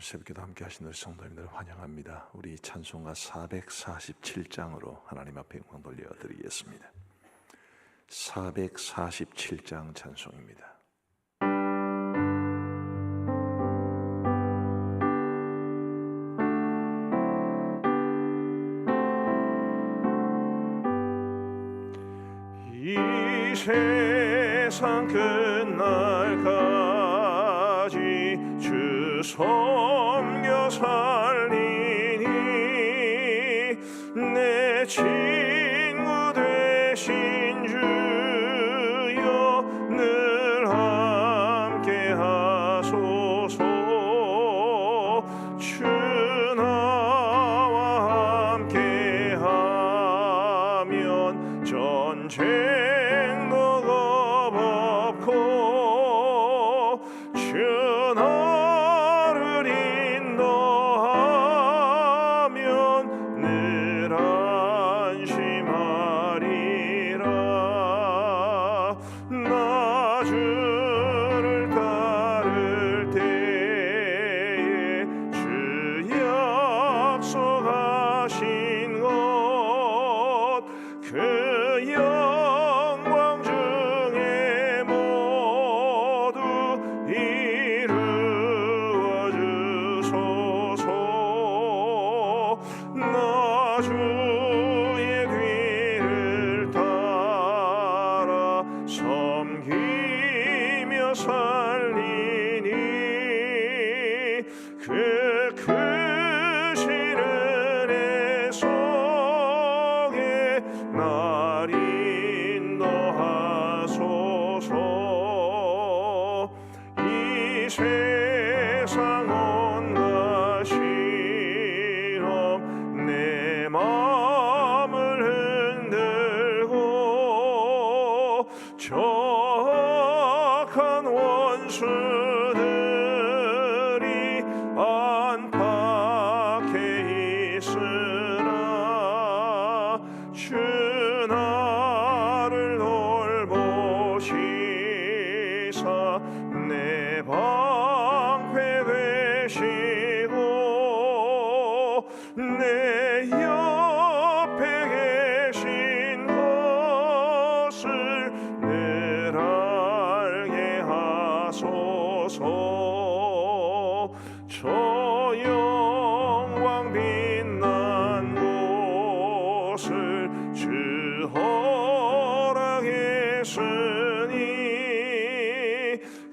새벽기도 함께 하신 우리 성도님들을 환영합니다. 우리 찬송가 447장으로 하나님 앞에 영광 돌려드리겠습니다. 447장 찬송입니다. 이 세상 끝날까지 주 섬겨 살리니 내 친구 되신 주여 늘 함께 하소서. 주 나와 함께 하면 전쟁도 겁없고 주 나를 인도하면 늘 안심하리라. 나 주를 따를 때에 주 약속하신 것 그 영광 중에 모두 이루어 주소서. 나 주의 뒤를 따라 섬기며 살리니 그 크신 은혜 속에 날 인도하소서. 이 세상 온갖 시험 내 마음을 흔들고 적한 원수들이 안팎에 있으나 주 나를 돌보시사 내 방패 되시고 내 옆에 계신 것을 늘 알게 하소서. 저 영광 빛난 곳을 주 허락했으니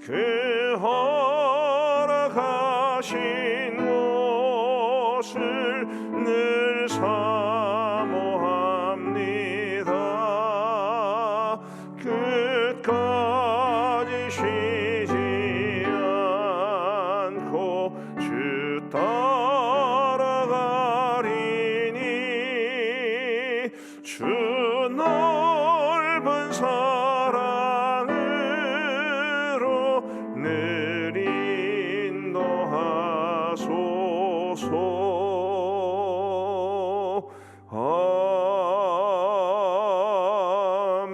그 허락하신 곳을 늘 사모합니다. 끝까지 쉬지 않고 주 따라가리니 주 넓은 사랑으로 늘 인도하소서.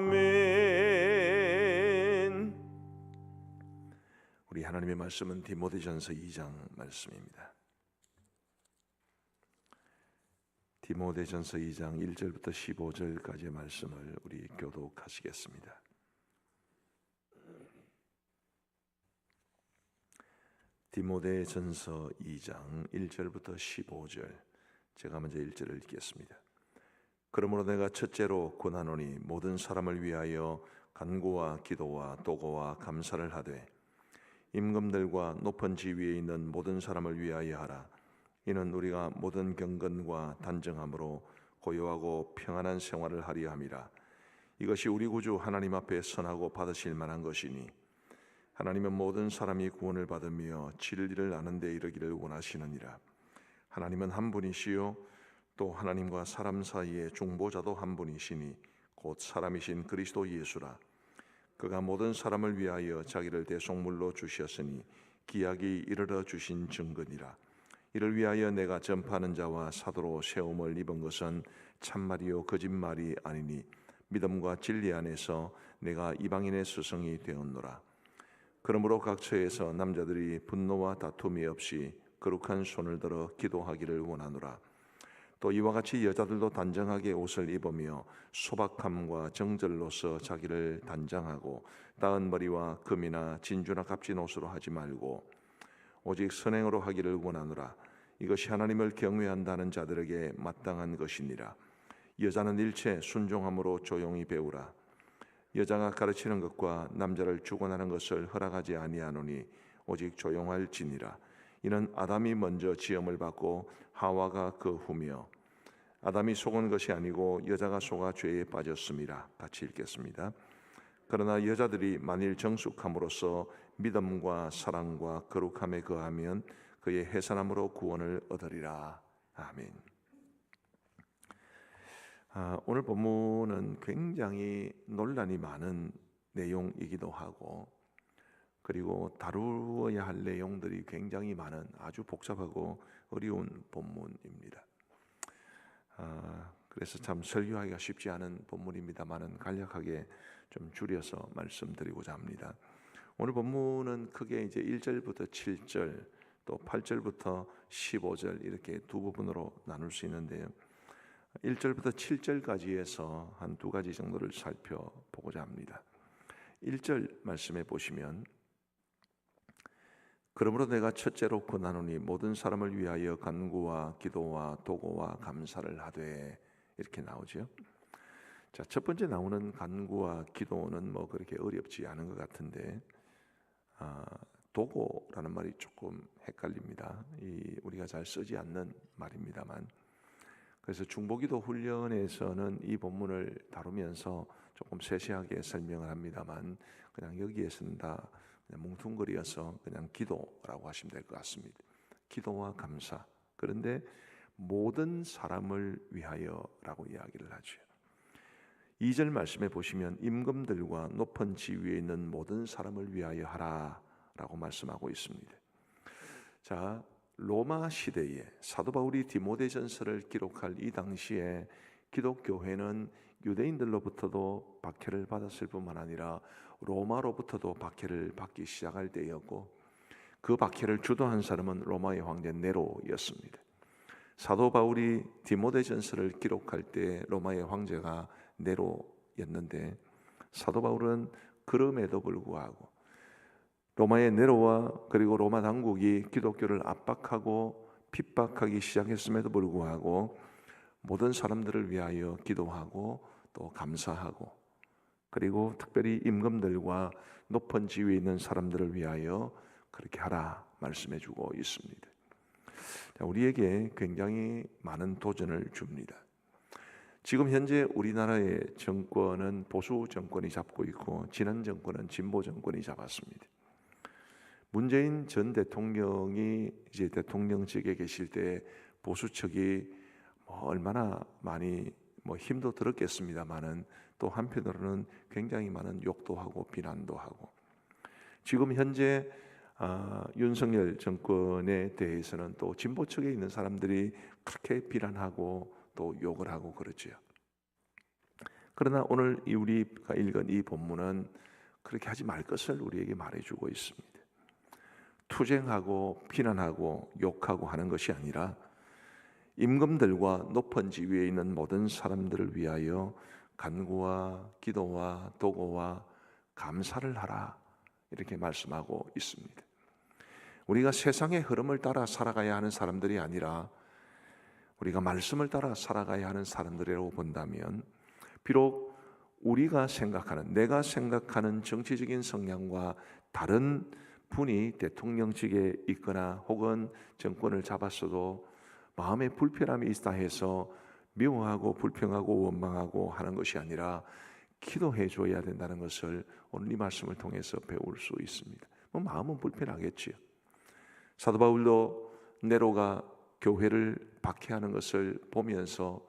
아멘. 우리 하나님의 말씀은 디모데전서 2장 말씀입니다. 디모데전서 2장 1절부터 15절까지의 말씀을 우리 교독하시겠습니다. 디모데전서 2장 1절부터 15절, 제가 먼저 1절을 읽겠습니다. 그러므로 내가 첫째로 권하노니 모든 사람을 위하여 간구와 기도와 도고와 감사를 하되 임금들과 높은 지위에 있는 모든 사람을 위하여 하라. 이는 우리가 모든 경건과 단정함으로 고요하고 평안한 생활을 하려 함이라. 이것이 우리 구주 하나님 앞에 선하고 받으실 만한 것이니 하나님은 모든 사람이 구원을 받으며 진리를 아는 데 이르기를 원하시느니라. 하나님은 한 분이시요 또 하나님과 사람 사이의 중보자도 한 분이시니 곧 사람이신 그리스도 예수라. 그가 모든 사람을 위하여 자기를 대속물로 주셨으니 기약이 이르러 주신 증거니라. 이를 위하여 내가 전파하는 자와 사도로 세움을 입은 것은 참말이요 거짓말이 아니니 믿음과 진리 안에서 내가 이방인의 스승이 되었노라. 그러므로 각 처에서 남자들이 분노와 다툼이 없이 거룩한 손을 들어 기도하기를 원하노라. 또 이와 같이 여자들도 단정하게 옷을 입으며 소박함과 정절로서 자기를 단장하고 따은 머리와 금이나 진주나 값진 옷으로 하지 말고 오직 선행으로 하기를 원하노라. 이것이 하나님을 경외한다는 자들에게 마땅한 것이니라. 여자는 일체 순종함으로 조용히 배우라. 여자가 가르치는 것과 남자를 주관하는 것을 허락하지 아니하노니 오직 조용할지니라. 이는 아담이 먼저 지음을 받고 하와가 그 후며 아담이 속은 것이 아니고 여자가 속아 죄에 빠졌음이라. 같이 읽겠습니다. 그러나 여자들이 만일 정숙함으로써 믿음과 사랑과 거룩함에 거하면 그의 해산함으로 구원을 얻으리라. 아멘. 오늘 본문은 굉장히 논란이 많은 내용이기도 하고 그리고 다루어야 할 내용들이 굉장히 많은 아주 복잡하고 어려운 본문입니다. 그래서 참 설교하기가 쉽지 않은 본문입니다만은 간략하게 좀 줄여서 말씀드리고자 합니다. 오늘 본문은 크게 이제 1절부터 7절 또 8절부터 15절 이렇게 두 부분으로 나눌 수 있는데요. 1절부터 7절까지 해서 한 두 가지 정도를 살펴보고자 합니다. 1절 말씀해 보시면 그러므로 내가 첫째로 권하노니 모든 사람을 위하여 간구와 기도와 도고와 감사를 하되 이렇게 나오죠. 자, 첫 번째 나오는 간구와 기도는 뭐 그렇게 어렵지 않은 것 같은데 도고라는 말이 조금 헷갈립니다. 우리가 잘 쓰지 않는 말입니다만 그래서 중보기도 훈련에서는 이 본문을 다루면서 조금 세세하게 설명을 합니다만 그냥 여기에서는 다 그냥 뭉뚱그려서 그냥 기도라고 하시면 될 것 같습니다. 기도와 감사. 그런데 모든 사람을 위하여라고 이야기를 하죠. 2절 말씀에 보시면 임금들과 높은 지위에 있는 모든 사람을 위하여 하라라고 말씀하고 있습니다. 자, 로마 시대에 사도 바울이 디모데전서를 기록할 이 당시에 기독교회는 유대인들로부터도 박해를 받았을 뿐만 아니라 로마로부터도 박해를 받기 시작할 때였고 그 박해를 주도한 사람은 로마의 황제 네로였습니다. 사도 바울이 디모데전서를 기록할 때 로마의 황제가 네로였는데 사도 바울은 그럼에도 불구하고 로마의 네로와 그리고 로마 당국이 기독교를 압박하고 핍박하기 시작했음에도 불구하고 모든 사람들을 위하여 기도하고 또 감사하고 그리고 특별히 임금들과 높은 지위에 있는 사람들을 위하여 그렇게 하라 말씀해 주고 있습니다. 우리에게 굉장히 많은 도전을 줍니다. 지금 현재 우리나라의 정권은 보수 정권이 잡고 있고 지난 정권은 진보 정권이 잡았습니다. 문재인 전 대통령이 이제 대통령직에 계실 때 보수 측이 얼마나 많이 힘도 들었겠습니다만은 또 한편으로는 굉장히 많은 욕도 하고 비난도 하고 지금 현재 윤석열 정권에 대해서는 또 진보 측에 있는 사람들이 그렇게 비난하고 또 욕을 하고 그러죠. 그러나 오늘 우리가 읽은 이 본문은 그렇게 하지 말 것을 우리에게 말해주고 있습니다. 투쟁하고 비난하고 욕하고 하는 것이 아니라 임금들과 높은 지위에 있는 모든 사람들을 위하여 간구와 기도와 도고와 감사를 하라 이렇게 말씀하고 있습니다. 우리가 세상의 흐름을 따라 살아가야 하는 사람들이 아니라 우리가 말씀을 따라 살아가야 하는 사람들이라고 본다면 비록 우리가 생각하는 내가 생각하는 정치적인 성향과 다른 분이 대통령직에 있거나 혹은 정권을 잡았어도 마음에 불편함이 있다 해서 미워하고 불평하고 원망하고 하는 것이 아니라 기도해 줘야 된다는 것을 오늘 이 말씀을 통해서 배울 수 있습니다. 마음은 불편하겠지요. 사도 바울도 네로가 교회를 박해하는 것을 보면서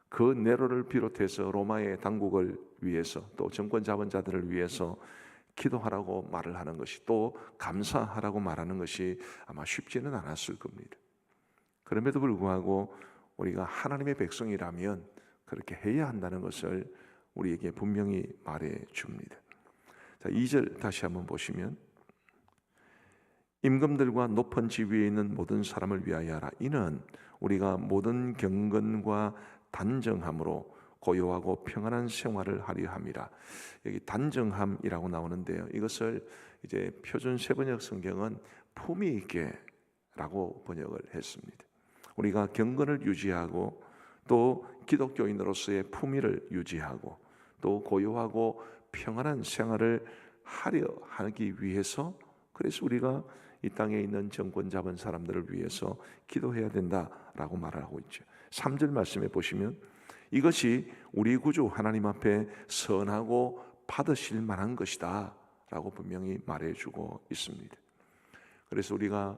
그 네로를 비롯해서 로마의 당국을 위해서 또 정권 잡은 자들을 위해서 기도하라고 말을 하는 것이 또 감사하라고 말하는 것이 아마 쉽지는 않았을 겁니다. 그럼에도 불구하고 우리가 하나님의 백성이라면 그렇게 해야 한다는 것을 우리에게 분명히 말해 줍니다. 자, 2절 다시 한번 보시면 임금들과 높은 지위에 있는 모든 사람을 위하여 하라. 이는 우리가 모든 경건과 단정함으로 고요하고 평안한 생활을 하려 함이라. 여기 단정함이라고 나오는데요, 이것을 이제 표준 세번역 성경은 품위 있게라고 번역을 했습니다. 우리가 경건을 유지하고 또 기독교인으로서의 품위를 유지하고 또 고요하고 평안한 생활을 하려 하기 위해서, 그래서 우리가 이 땅에 있는 정권 잡은 사람들을 위해서 기도해야 된다라고 말하고 있죠. 3절 말씀에 보시면 이것이 우리 구주 하나님 앞에 선하고 받으실 만한 것이다 라고 분명히 말해주고 있습니다. 그래서 우리가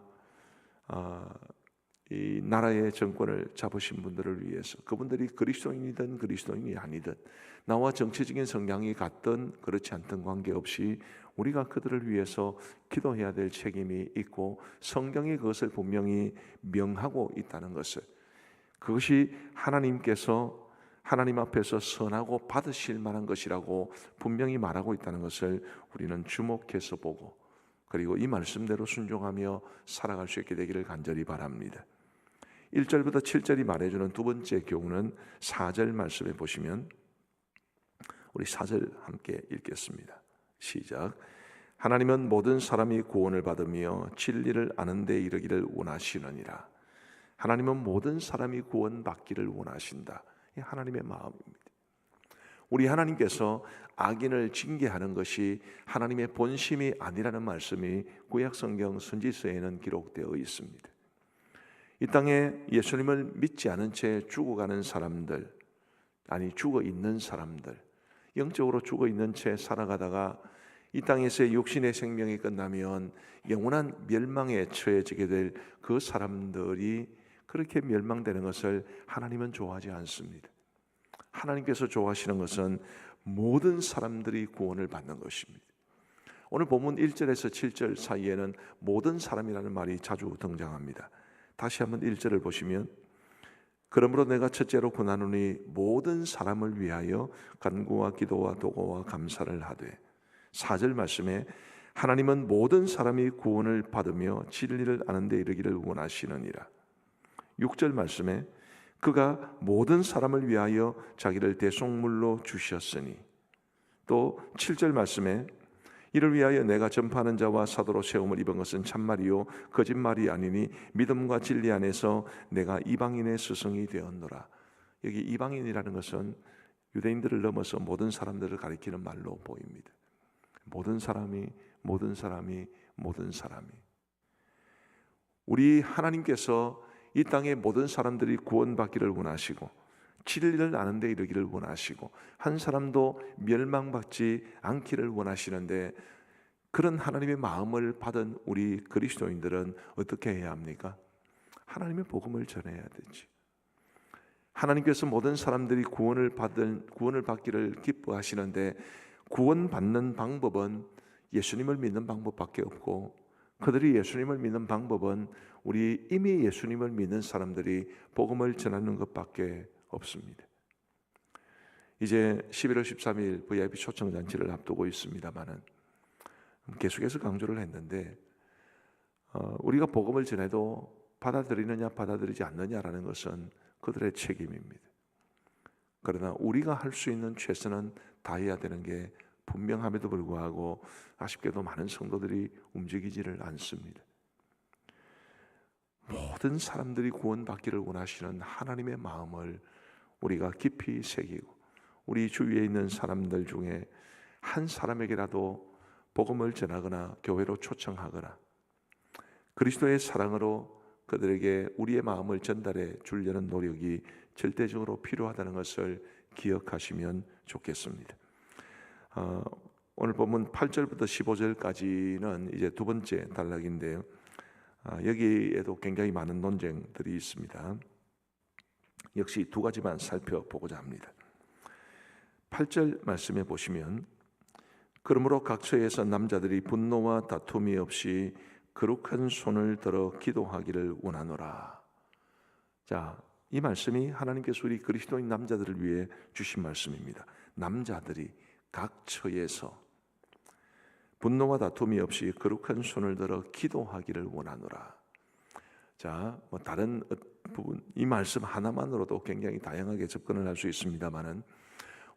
이 나라의 정권을 잡으신 분들을 위해서, 그분들이 그리스도인이든 그리스도인이 아니든 나와 정치적인 성향이 같든 그렇지 않든 관계없이 우리가 그들을 위해서 기도해야 될 책임이 있고, 성경이 그것을 분명히 명하고 있다는 것을, 그것이 하나님께서 하나님 앞에서 선하고 받으실 만한 것이라고 분명히 말하고 있다는 것을 우리는 주목해서 보고, 그리고 이 말씀대로 순종하며 살아갈 수 있게 되기를 간절히 바랍니다. 1절부터 7절이 말해주는 두 번째 교훈은 4절 말씀에 보시면, 우리 4절 함께 읽겠습니다. 시작. 하나님은 모든 사람이 구원을 받으며 진리를 아는 데 이르기를 원하시느니라. 하나님은 모든 사람이 구원받기를 원하신다. 이 하나님의 마음입니다. 우리 하나님께서 악인을 징계하는 것이 하나님의 본심이 아니라는 말씀이 구약성경 선지서에는 기록되어 있습니다. 이 땅에 예수님을 믿지 않은 채 죽어가는 사람들, 아니 죽어 있는 사람들, 영적으로 죽어 있는 채 살아가다가 이 땅에서의 육신의 생명이 끝나면 영원한 멸망에 처해지게 될 그 사람들이 그렇게 멸망되는 것을 하나님은 좋아하지 않습니다. 하나님께서 좋아하시는 것은 모든 사람들이 구원을 받는 것입니다. 오늘 본문 1절에서 7절 사이에는 모든 사람이라는 말이 자주 등장합니다. 다시 한번 1절을 보시면, 그러므로 내가 첫째로 권하노니 모든 사람을 위하여 간구와 기도와 도구와 감사를 하되, 4절 말씀에 하나님은 모든 사람이 구원을 받으며 진리를 아는 데 이르기를 원하시느니라. 6절 말씀에 그가 모든 사람을 위하여 자기를 대속물로 주셨으니, 또 7절 말씀에 이를 위하여 내가 전파하는 자와 사도로 세움을 입은 것은 참말이요 거짓말이 아니니 믿음과 진리 안에서 내가 이방인의 스승이 되었노라. 여기 이방인이라는 것은 유대인들을 넘어서 모든 사람들을 가리키는 말로 보입니다. 모든 사람이 우리 하나님께서 이 땅의 모든 사람들이 구원받기를 원하시고 진리를 아는 데 이르기를 원하시고 한 사람도 멸망받지 않기를 원하시는데, 그런 하나님의 마음을 받은 우리 그리스도인들은 어떻게 해야 합니까? 하나님의 복음을 전해야 되지. 하나님께서 모든 사람들이 구원을 받기를 기뻐하시는데, 구원받는 방법은 예수님을 믿는 방법밖에 없고, 그들이 예수님을 믿는 방법은 우리 이미 예수님을 믿는 사람들이 복음을 전하는 것밖에 없습니다. 이제 11월 13일 VIP 초청잔치를 앞두고 있습니다만은 계속해서 강조를 했는데, 우리가 복음을 전해도 받아들이느냐 받아들이지 않느냐라는 것은 그들의 책임입니다. 그러나 우리가 할 수 있는 최선은 다해야 되는 게 분명함에도 불구하고 아쉽게도 많은 성도들이 움직이지를 않습니다. 모든 사람들이 구원받기를 원하시는 하나님의 마음을 우리가 깊이 새기고, 우리 주위에 있는 사람들 중에 한 사람에게라도 복음을 전하거나 교회로 초청하거나 그리스도의 사랑으로 그들에게 우리의 마음을 전달해 주려는 노력이 절대적으로 필요하다는 것을 기억하시면 좋겠습니다. 오늘 본문 8절부터 15절까지는 이제 두 번째 단락인데요, 여기에도 굉장히 많은 논쟁들이 있습니다. 역시 두 가지만 살펴보고자 합니다. 8절 말씀에 보시면, 그러므로 각처에서 남자들이 분노와 다툼이 없이 거룩한 손을 들어 기도하기를 원하노라. 자, 이 말씀이 하나님께서 우리 그리스도인 남자들을 위해 주신 말씀입니다. 남자들이 각처에서 분노와 다툼이 없이 거룩한 손을 들어 기도하기를 원하노라. 자, 다른 부분, 이 말씀 하나만으로도 굉장히 다양하게 접근을 할 수 있습니다만은,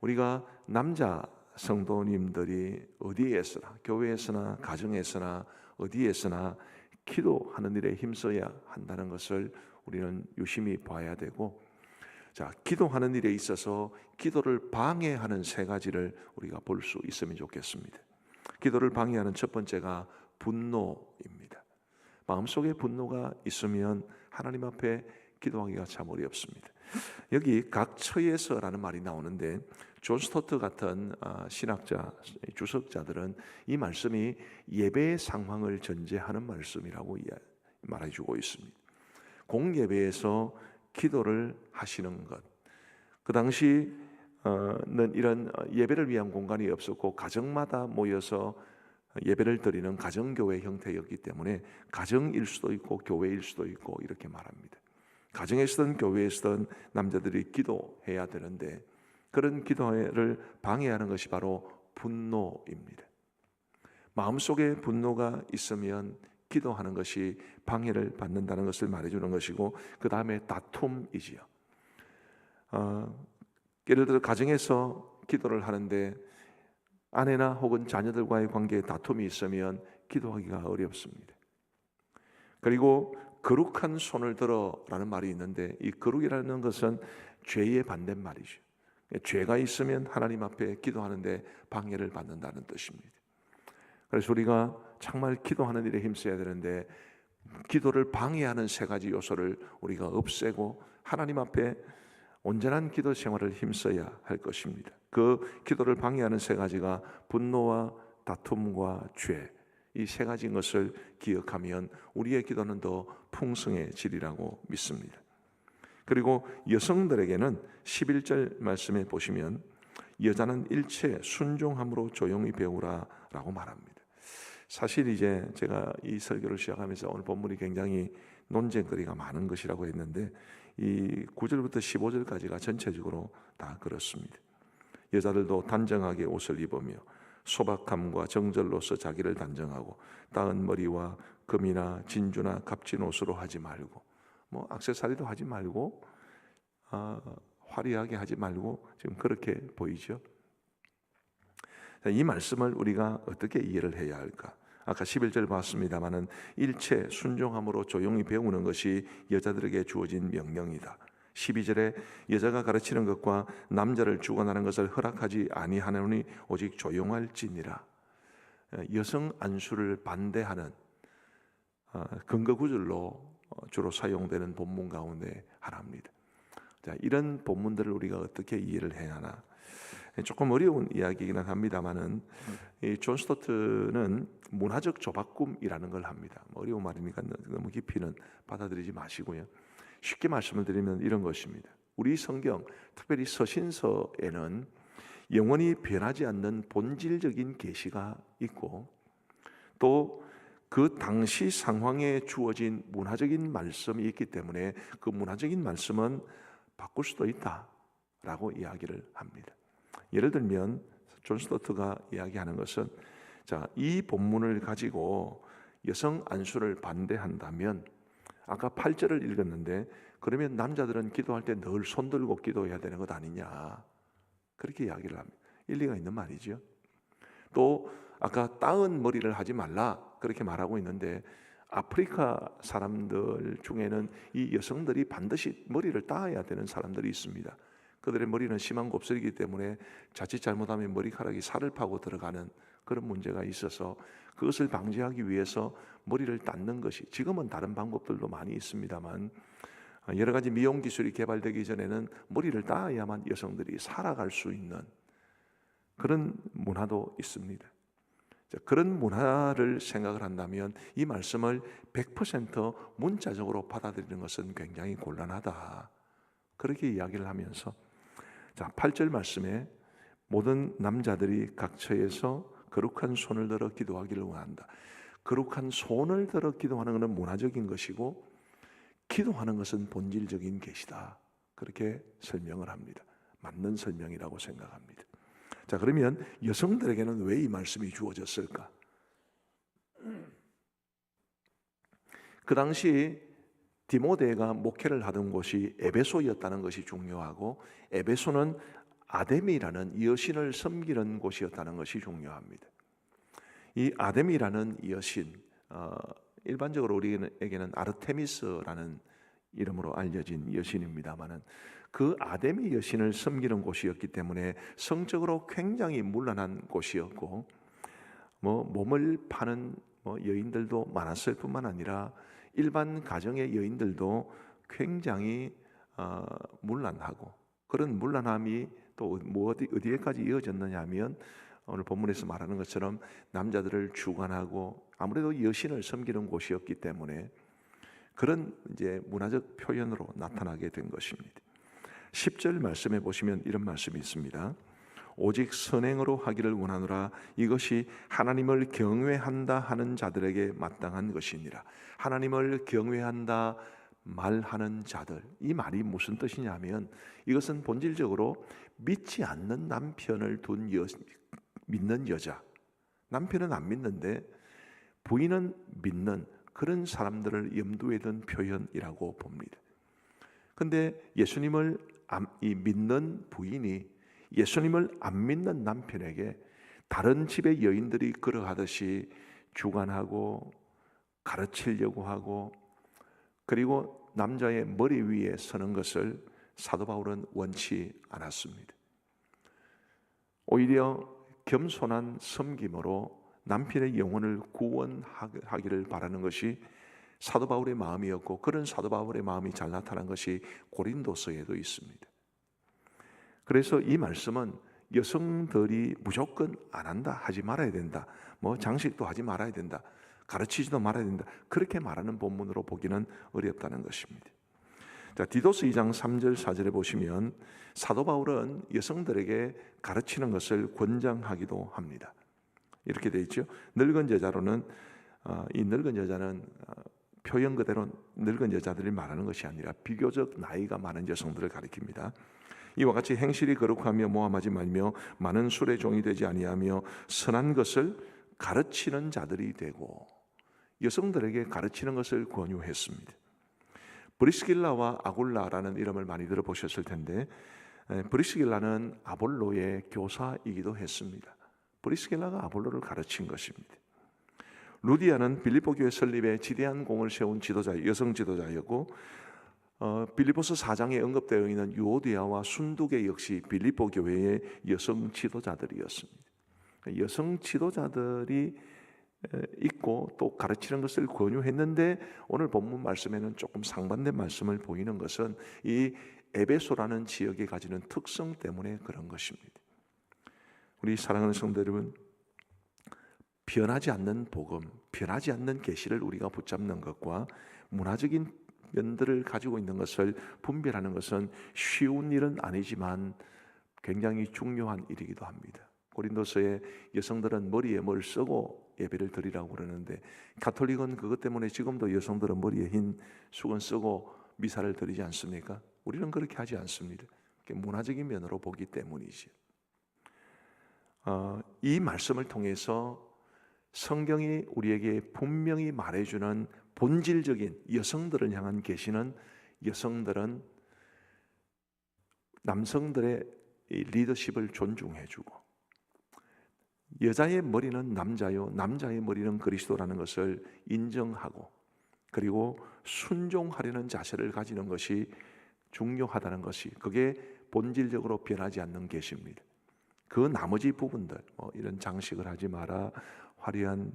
우리가 남자 성도님들이 어디에서나, 교회에서나 가정에서나 어디에서나 기도하는 일에 힘써야 한다는 것을 우리는 유심히 봐야 되고, 자, 기도하는 일에 있어서 기도를 방해하는 세 가지를 우리가 볼 수 있으면 좋겠습니다. 기도를 방해하는 첫 번째가 분노입니다. 마음속에 분노가 있으면 하나님 앞에 기도하기가 참 어렵습니다. 여기 각 처에서라는 말이 나오는데, 존 스토트 같은 신학자, 주석자들은 이 말씀이 예배의 상황을 전제하는 말씀이라고 말해주고 있습니다. 공예배에서 기도를 하시는 것, 그 당시는 이런 예배를 위한 공간이 없었고 가정마다 모여서 예배를 드리는 가정교회 형태였기 때문에 가정일 수도 있고 교회일 수도 있고 이렇게 말합니다. 가정에서든 교회에서든 남자들이 기도해야 되는데, 그런 기도를 방해하는 것이 바로 분노입니다. 마음속에 분노가 있으면 기도하는 것이 방해를 받는다는 것을 말해주는 것이고, 그 다음에 다툼이지요. 예를 들어 가정에서 기도를 하는데 아내나 혹은 자녀들과의 관계에 다툼이 있으면 기도하기가 어렵습니다. 그리고 거룩한 손을 들어라는 말이 있는데, 이 거룩이라는 것은 죄의 반대말이죠. 죄가 있으면 하나님 앞에 기도하는데 방해를 받는다는 뜻입니다. 그래서 우리가 정말 기도하는 일에 힘써야 되는데, 기도를 방해하는 세 가지 요소를 우리가 없애고 하나님 앞에 온전한 기도 생활을 힘써야 할 것입니다. 그 기도를 방해하는 세 가지가 분노와 다툼과 죄, 이 세 가지인 것을 기억하면 우리의 기도는 더 풍성해지리라고 믿습니다. 그리고 여성들에게는 11절 말씀에 보시면, 여자는 일체 순종함으로 조용히 배우라 라고 말합니다. 사실 이제 제가 이 설교를 시작하면서 오늘 본문이 굉장히 논쟁거리가 많은 것이라고 했는데, 이 9절부터 15절까지가 전체적으로 다 그렇습니다. 여자들도 단정하게 옷을 입으며 소박함과 정절로서 자기를 단정하고, 따은 머리와 금이나 진주나 값진 옷으로 하지 말고, 액세서리도 하지 말고, 화려하게 하지 말고, 지금 그렇게 보이죠. 이 말씀을 우리가 어떻게 이해를 해야 할까? 아까 11절 봤습니다마는, 일체 순종함으로 조용히 배우는 것이 여자들에게 주어진 명령이다. 12절에 여자가 가르치는 것과 남자를 주관하는 것을 허락하지 아니하노니 오직 조용할지니라. 여성 안수를 반대하는 근거 구절로 주로 사용되는 본문 가운데 하나입니다. 자, 이런 본문들을 우리가 어떻게 이해를 해야 하나? 조금 어려운 이야기이긴 합니다만은, 존 스토트는 문화적 조바꿈이라는 걸 합니다. 어려운 말이니까 너무 깊이는 받아들이지 마시고요. 쉽게 말씀을 드리면 이런 것입니다. 우리 성경, 특별히 서신서에는 영원히 변하지 않는 본질적인 계시가 있고, 또 그 당시 상황에 주어진 문화적인 말씀이 있기 때문에 그 문화적인 말씀은 바꿀 수도 있다라고 이야기를 합니다. 예를 들면 존 스토트가 이야기하는 것은, 자, 이 본문을 가지고 여성 안수를 반대한다면, 아까 8절을 읽었는데, 그러면 남자들은 기도할 때 늘 손 들고 기도해야 되는 것 아니냐, 그렇게 이야기를 합니다. 일리가 있는 말이죠. 또 아까 따은 머리를 하지 말라 그렇게 말하고 있는데, 아프리카 사람들 중에는 이 여성들이 반드시 머리를 따야 되는 사람들이 있습니다. 그들의 머리는 심한 곱슬이기 때문에 자칫 잘못하면 머리카락이 살을 파고 들어가는 그런 문제가 있어서, 그것을 방지하기 위해서 머리를 닦는 것이, 지금은 다른 방법들도 많이 있습니다만 여러 가지 미용 기술이 개발되기 전에는 머리를 따야만 여성들이 살아갈 수 있는 그런 문화도 있습니다. 그런 문화를 생각을 한다면 이 말씀을 100% 문자적으로 받아들이는 것은 굉장히 곤란하다, 그렇게 이야기를 하면서, 자, 8절 말씀에 모든 남자들이 각 처에서 거룩한 손을 들어 기도하기를 원한다. 거룩한 손을 들어 기도하는 것은 문화적인 것이고, 기도하는 것은 본질적인 계시다, 그렇게 설명을 합니다. 맞는 설명이라고 생각합니다. 자, 그러면 여성들에게는 왜 이 말씀이 주어졌을까? 그 당시 디모데가 목회를 하던 곳이 에베소였다는 것이 중요하고, 에베소는 아데미라는 여신을 섬기는 곳이었다는 것이 중요합니다. 이 아데미라는 여신, 일반적으로 우리에게는 아르테미스라는 이름으로 알려진 여신입니다만은, 그 아데미 여신을 섬기는 곳이었기 때문에 성적으로 굉장히 문란한 곳이었고, 몸을 파는 여인들도 많았을 뿐만 아니라 일반 가정의 여인들도 굉장히 문란하고, 그런 문란함이 또 어디에까지 이어졌느냐 하면, 오늘 본문에서 말하는 것처럼 남자들을 주관하고 아무래도 여신을 섬기는 곳이었기 때문에 그런 이제 문화적 표현으로 나타나게 된 것입니다. 10절 말씀해 보시면 이런 말씀이 있습니다. 오직 선행으로 하기를 원하노라. 이것이 하나님을 경외한다 하는 자들에게 마땅한 것이니라. 하나님을 경외한다 말하는 자들, 이 말이 무슨 뜻이냐면, 이것은 본질적으로 믿지 않는 남편을 둔 믿는 여자, 남편은 안 믿는데 부인은 믿는 그런 사람들을 염두에 둔 표현이라고 봅니다. 근데 예수님을 믿는 부인이 예수님을 안 믿는 남편에게 다른 집의 여인들이 그러하듯이 주관하고 가르치려고 하고, 그리고 남자의 머리 위에 서는 것을 사도 바울은 원치 않았습니다. 오히려 겸손한 섬김으로 남편의 영혼을 구원하기를 바라는 것이 사도 바울의 마음이었고, 그런 사도 바울의 마음이 잘 나타난 것이 고린도서에도 있습니다. 그래서 이 말씀은 여성들이 무조건 안 한다, 하지 말아야 된다, 장식도 하지 말아야 된다, 가르치지도 말아야 된다, 그렇게 말하는 본문으로 보기는 어렵다는 것입니다. 자, 디도스 2장 3절 4절에 보시면 사도 바울은 여성들에게 가르치는 것을 권장하기도 합니다. 이렇게 되어 있죠. 늙은 여자로는, 이 늙은 여자는 표현 그대로 늙은 여자들이 말하는 것이 아니라 비교적 나이가 많은 여성들을 가리킵니다. 이와 같이 행실이 거룩하며 모함하지 말며 많은 술의 종이 되지 아니하며 선한 것을 가르치는 자들이 되고, 여성들에게 가르치는 것을 권유했습니다. 브리스길라와 아굴라라는 이름을 많이 들어보셨을 텐데, 브리스길라는 아볼로의 교사이기도 했습니다. 브리스길라가 아볼로를 가르친 것입니다. 루디아는 빌립보 교회 설립에 지대한 공을 세운 여성 지도자였고, 빌립보서 4장에 언급되어 있는 유오디아와 순두계 역시 빌립보 교회의 여성 지도자들이었습니다. 여성 지도자들이 있고 또 가르치는 것을 권유했는데, 오늘 본문 말씀에는 조금 상반된 말씀을 보이는 것은 이 에베소라는 지역이 가지는 특성 때문에 그런 것입니다. 우리 사랑하는 성도 여러분, 변하지 않는 복음, 변하지 않는 계시를 우리가 붙잡는 것과 문화적인 면들을 가지고 있는 것을 분별하는 것은 쉬운 일은 아니지만 굉장히 중요한 일이기도 합니다. 고린도서의 여성들은 머리에 뭘 쓰고 예배를 드리라고 그러는데, 가톨릭은 그것 때문에 지금도 여성들은 머리에 흰 수건 쓰고 미사를 드리지 않습니까? 우리는 그렇게 하지 않습니다. 문화적인 면으로 보기 때문이지. 이 말씀을 통해서 성경이 우리에게 분명히 말해주는 본질적인 여성들을 향한 계시는, 여성들은 남성들의 리더십을 존중해주고, 여자의 머리는 남자요, 남자의 머리는 그리스도라는 것을 인정하고, 그리고 순종하려는 자세를 가지는 것이 중요하다는 것이, 그게 본질적으로 변하지 않는 계시입니다. 그 나머지 부분들, 이런 장식을 하지 마라, 화려한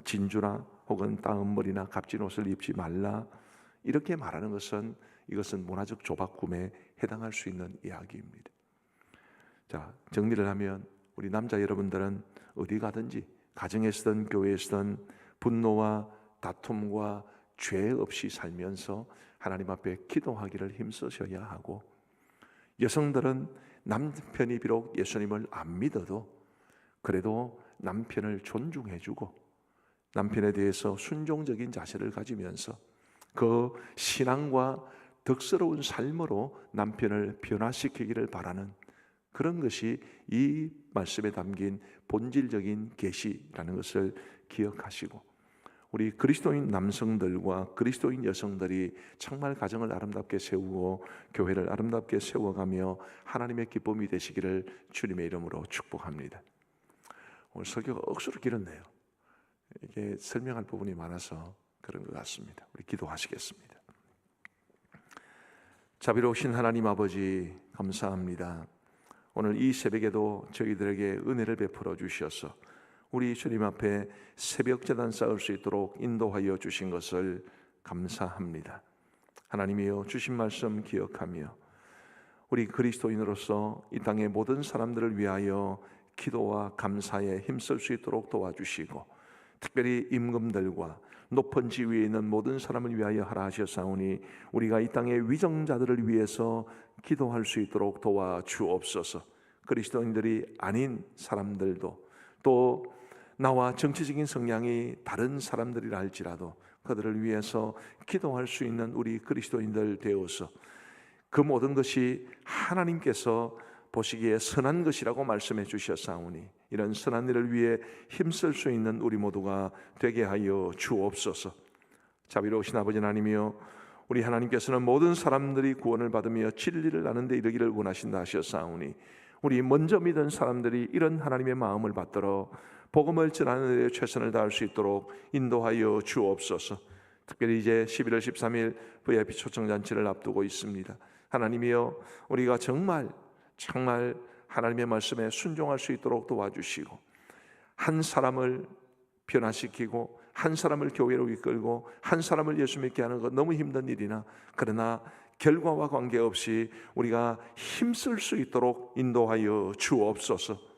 진주나 혹은 따은머리나 값진 옷을 입지 말라, 이렇게 말하는 것은, 이것은 문화적 조박꿈에 해당할 수 있는 이야기입니다. 자, 정리를 하면 우리 남자 여러분들은 어디 가든지, 가정에서든 교회에서든 분노와 다툼과 죄 없이 살면서 하나님 앞에 기도하기를 힘쓰셔야 하고, 여성들은 남편이 비록 예수님을 안 믿어도 그래도 남편을 존중해주고 남편에 대해서 순종적인 자세를 가지면서 그 신앙과 덕스러운 삶으로 남편을 변화시키기를 바라는, 그런 것이 이 말씀에 담긴 본질적인 계시라는 것을 기억하시고 우리 그리스도인 남성들과 그리스도인 여성들이 정말 가정을 아름답게 세우고 교회를 아름답게 세워가며 하나님의 기쁨이 되시기를 주님의 이름으로 축복합니다. 오늘 설교가 억수로 길었네요. 이게 설명할 부분이 많아서 그런 것 같습니다. 우리 기도하시겠습니다. 자비로우신 하나님 아버지 감사합니다. 오늘 이 새벽에도 저희들에게 은혜를 베풀어 주셔서 우리 주님 앞에 새벽 제단 쌓을 수 있도록 인도하여 주신 것을 감사합니다. 하나님이여 주신 말씀 기억하며 우리 그리스도인으로서 이 땅의 모든 사람들을 위하여 기도와 감사에 힘쓸 수 있도록 도와주시고 특별히 임금들과 높은 지위에 있는 모든 사람을 위하여 하라 하셨사오니 우리가 이 땅의 위정자들을 위해서 기도할 수 있도록 도와주옵소서. 그리스도인들이 아닌 사람들도 또 나와 정치적인 성향이 다른 사람들이라 할지라도 그들을 위해서 기도할 수 있는 우리 그리스도인들 되어서 그 모든 것이 하나님께서 보시기에 선한 것이라고 말씀해 주셨사오니 이런 선한 일을 위해 힘쓸 수 있는 우리 모두가 되게 하여 주옵소서. 자비로우신 아버지 하나님이여 우리 하나님께서는 모든 사람들이 구원을 받으며 진리를 아는 데 이르기를 원하신다 하셨사오니 우리 먼저 믿은 사람들이 이런 하나님의 마음을 받들어 복음을 전하는 데 최선을 다할 수 있도록 인도하여 주옵소서. 특별히 이제 11월 13일 VIP 초청잔치를 앞두고 있습니다. 하나님이여 우리가 정말 하나님의 말씀에 순종할 수 있도록 도와주시고 한 사람을 변화시키고 한 사람을 교회로 이끌고 한 사람을 예수 믿게 하는 것 너무 힘든 일이나 그러나 결과와 관계없이 우리가 힘쓸 수 있도록 인도하여 주옵소서.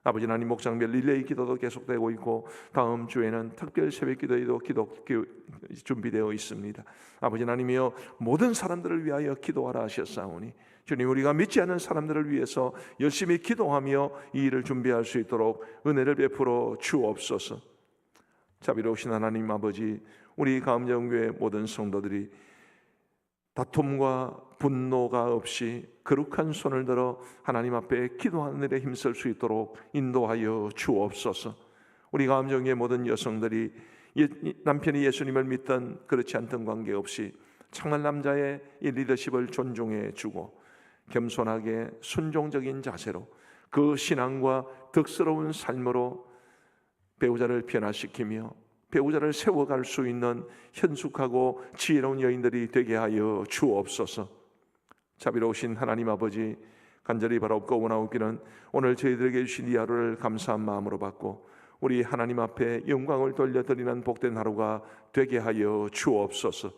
아버지 하나님 목장별 릴레이 기도도 계속되고 있고 다음 주에는 특별 새벽 기도에도 준비되어 있습니다. 아버지 하나님이여 모든 사람들을 위하여 기도하라 하셨사오니 주님 우리가 믿지 않는 사람들을 위해서 열심히 기도하며 이 일을 준비할 수 있도록 은혜를 베풀어 주옵소서. 자비로우신 하나님 아버지 우리 가음정교회 모든 성도들이 다툼과 분노가 없이 거룩한 손을 들어 하나님 앞에 기도하는 일에 힘쓸 수 있도록 인도하여 주옵소서. 우리 가음정교회 모든 여성들이 남편이 예수님을 믿든 그렇지 않든 관계없이 정말 남자의 이 리더십을 존중해 주고 겸손하게 순종적인 자세로 그 신앙과 덕스러운 삶으로 배우자를 변화시키며 배우자를 세워갈 수 있는 현숙하고 지혜로운 여인들이 되게 하여 주옵소서. 자비로우신 하나님 아버지 간절히 바라옵고 원하옵기는 오늘 저희들에게 주신 이 하루를 감사한 마음으로 받고 우리 하나님 앞에 영광을 돌려드리는 복된 하루가 되게 하여 주옵소서.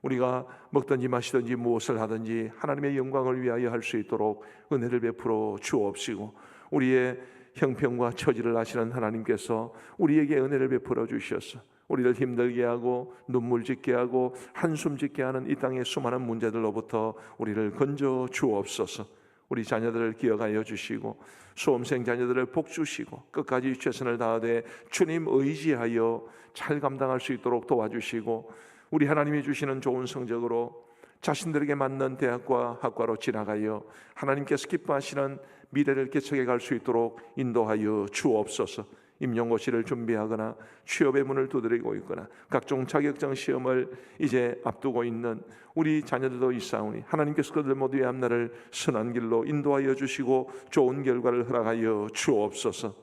우리가 먹든지 마시든지 무엇을 하든지 하나님의 영광을 위하여 할 수 있도록 은혜를 베풀어 주옵시고 우리의 형편과 처지를 아시는 하나님께서 우리에게 은혜를 베풀어 주셔서 우리를 힘들게 하고 눈물 짓게 하고 한숨 짓게 하는 이 땅의 수많은 문제들로부터 우리를 건져 주옵소서. 우리 자녀들을 기억하여 주시고 수험생 자녀들을 복 주시고 끝까지 최선을 다하되 주님 의지하여 잘 감당할 수 있도록 도와주시고 우리 하나님이 주시는 좋은 성적으로 자신들에게 맞는 대학과 학과로 지나가여 하나님께서 기뻐하시는 미래를 개척해 갈 수 있도록 인도하여 주옵소서. 임용고시를 준비하거나 취업의 문을 두드리고 있거나 각종 자격증 시험을 이제 앞두고 있는 우리 자녀들도 있사오니 하나님께서 그들 모두의 앞날을 선한 길로 인도하여 주시고 좋은 결과를 허락하여 주옵소서.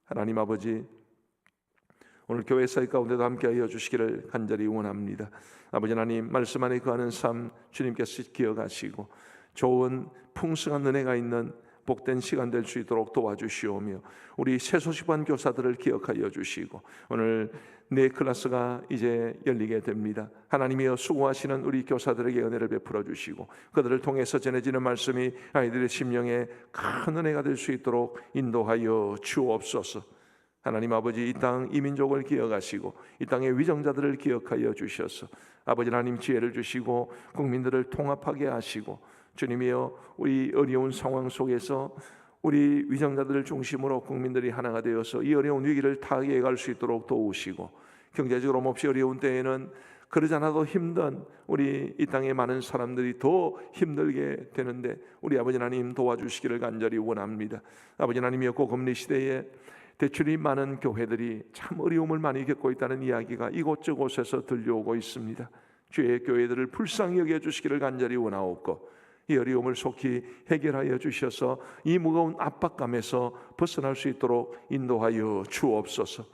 하나님 아버지 오늘 교회 사역 가운데도 함께하여 주시기를 간절히 원합니다. 아버지 하나님 말씀 안에 거하는 삶 주님께서 기억하시고 좋은 풍성한 은혜가 있는 복된 시간 될 수 있도록 도와주시오며 우리 새소식반 교사들을 기억하여 주시고 오늘 네 클래스가 이제 열리게 됩니다. 하나님이여 수고하시는 우리 교사들에게 은혜를 베풀어 주시고 그들을 통해서 전해지는 말씀이 아이들의 심령에 큰 은혜가 될 수 있도록 인도하여 주옵소서. 하나님 아버지 이 땅 이민족을 기억하시고 이 땅의 위정자들을 기억하여 주셔서 아버지 하나님 지혜를 주시고 국민들을 통합하게 하시고 주님이여 우리 어려운 상황 속에서 우리 위정자들을 중심으로 국민들이 하나가 되어서 이 어려운 위기를 타개해 갈 수 있도록 도우시고 경제적으로 몹시 어려운 때에는 그러지 않아도 힘든 우리 이 땅의 많은 사람들이 더 힘들게 되는데 우리 아버지 하나님 도와주시기를 간절히 원합니다. 아버지 하나님이여 고금리 시대에 대출이 많은 교회들이 참 어려움을 많이 겪고 있다는 이야기가 이곳저곳에서 들려오고 있습니다. 주의 교회들을 불쌍히 여겨주시기를 간절히 원하옵고 이 어려움을 속히 해결하여 주셔서 이 무거운 압박감에서 벗어날 수 있도록 인도하여 주옵소서.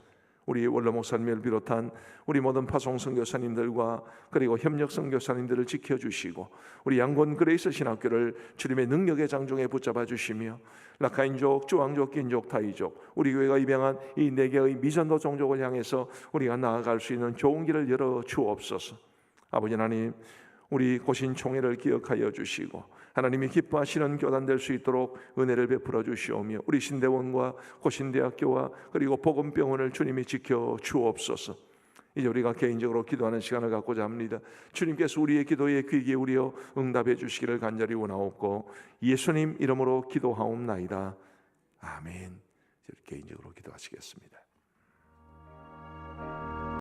우리 원로 목사님을 비롯한 우리 모든 파송 선교사님들과 그리고 협력 선교사님들을 지켜주시고 우리 양곤 그레이스 신학교를 주님의 능력의 장중에 붙잡아 주시며 라카인족, 주왕족, 긴족, 타이족 우리 교회가 입양한 이 네 개의 미전도 종족을 향해서 우리가 나아갈 수 있는 좋은 길을 열어 주옵소서. 아버지 하나님, 우리 고신총회를 기억하여 주시고 하나님이 기뻐하시는 교단 될 수 있도록 은혜를 베풀어 주시오며 우리 신대원과 고신대학교와 그리고 복음병원을 주님이 지켜 주옵소서. 이제 우리가 개인적으로 기도하는 시간을 갖고자 합니다. 주님께서 우리의 기도에 귀 기울여 응답해 주시기를 간절히 원하옵고 예수님 이름으로 기도하옵나이다. 아멘. 개인적으로 기도하시겠습니다.